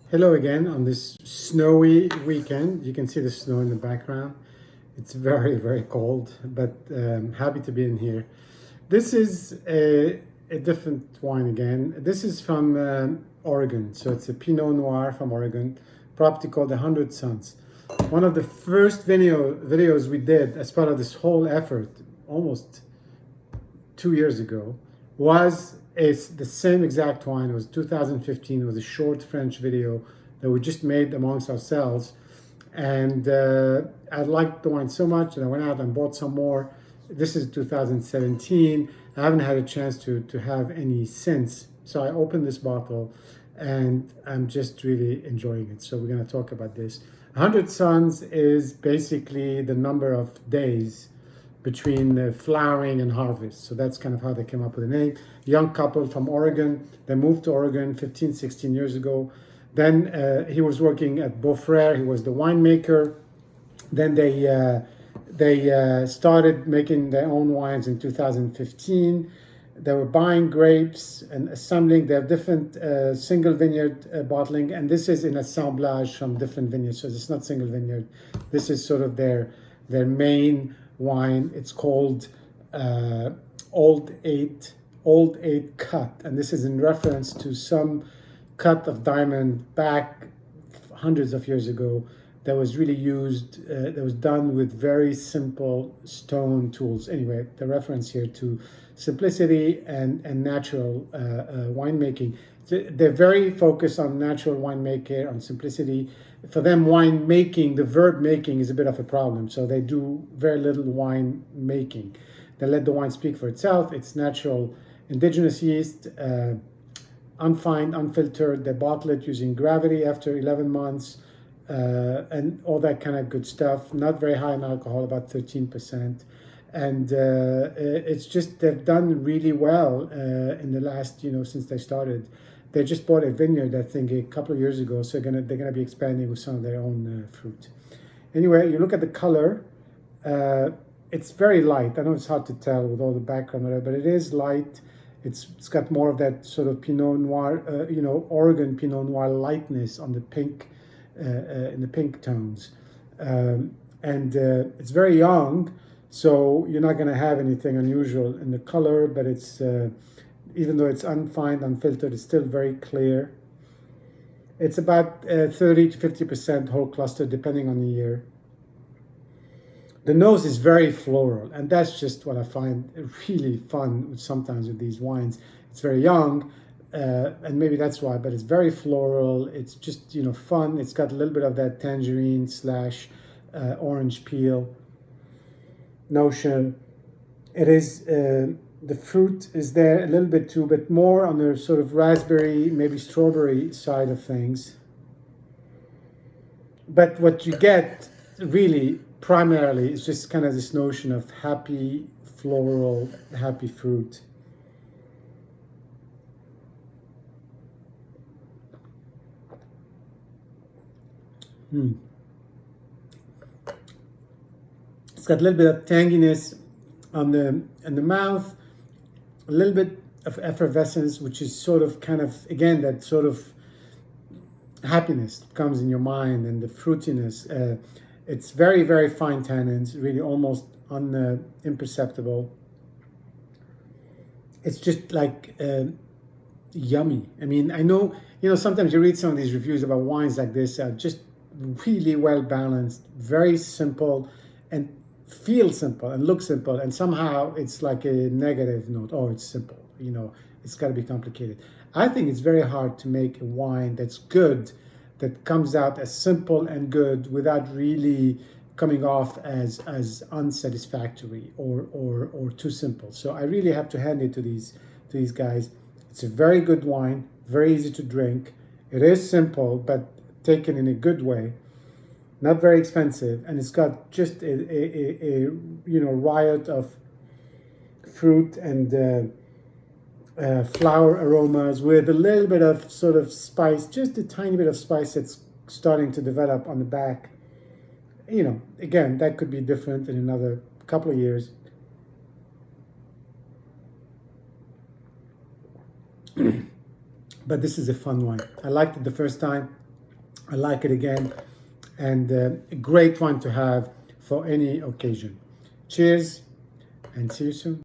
Hello again on this snowy weekend. You can see the snow in the background. It's very, very cold, but happy to be in here. This is a different wine again. This is from Oregon. So it's a Pinot Noir from Oregon, property called the Hundred Suns. One of the first videos we did as part of this whole effort, almost 2 years ago, was the same exact wine. It was 2015. It was a short French video that we just made amongst ourselves. And I liked the wine so much that I went out and bought some more. This is 2017. I haven't had a chance to have any since. So I opened this bottle and I'm just really enjoying it. So we're going to talk about this. 100 Suns is basically the number of days between the flowering and harvest. So that's kind of how they came up with the name. Young couple from Oregon. They moved to Oregon 15, 16 years ago. Then he was working at Beaufrere. He was the winemaker. Then they started making their own wines in 2015. They were buying grapes and assembling. They have different single vineyard bottling, and this is in assemblage from different vineyards. So it's not single vineyard. This is sort of their main wine. It's called Old Eight Cut, and this is in reference to some cut of diamond back hundreds of years ago that was really used, that was done with very simple stone tools. Anyway, the reference here to simplicity and natural winemaking. They're very focused on natural winemaking, on simplicity. For them, winemaking, the verb making is a bit of a problem. So they do very little wine making. They let the wine speak for itself. It's natural, indigenous yeast, unfined, unfiltered. They bottle it using gravity after 11 months. And all that kind of good stuff. Not very high in alcohol, about 13%. And it's just, they've done really well in the last, since they started. They just bought a vineyard, I think, a couple of years ago. So they're gonna be expanding with some of their own fruit. Anyway, you look at the color. It's very light. I know it's hard to tell with all the background, but it is light. It's got more of that sort of Pinot Noir, Oregon Pinot Noir lightness on the pink. In the pink tones, and it's very young, so you're not going to have anything unusual in the color, but it's even though it's unfined, unfiltered, it's still very clear. It's about 30 to 50% whole cluster depending on the year. The nose is very floral, and that's just what I find really fun sometimes with these wines. It's very young, and maybe that's why, but it's very floral. It's just, fun. It's got a little bit of that tangerine / orange peel notion. It is, the fruit is there a little bit too, but more on the sort of raspberry, maybe strawberry side of things. But what you get really primarily is just kind of this notion of happy floral, happy fruit. It's got a little bit of tanginess in the mouth, a little bit of effervescence, which is sort of kind of, again, that sort of happiness that comes in your mind, and the fruitiness. It's very, very fine tannins, really almost imperceptible. It's just like yummy. I mean, I know, sometimes you read some of these reviews about wines like this, just really well balanced, very simple, and feel simple and look simple, and somehow it's like a negative note. Oh, it's simple, it's got to be complicated. I think it's very hard to make a wine that's good, that comes out as simple and good without really coming off as unsatisfactory or too simple. So I really have to hand it to these guys. It's a very good wine, very easy to drink. It is simple, but taken in a good way, not very expensive, and it's got just a riot of fruit and flower aromas with a little bit of sort of spice, just a tiny bit of spice that's starting to develop on the back. Again, that could be different in another couple of years. But this is a fun one. I liked it the first time. I like it again, and a great one to have for any occasion. Cheers, and see you soon.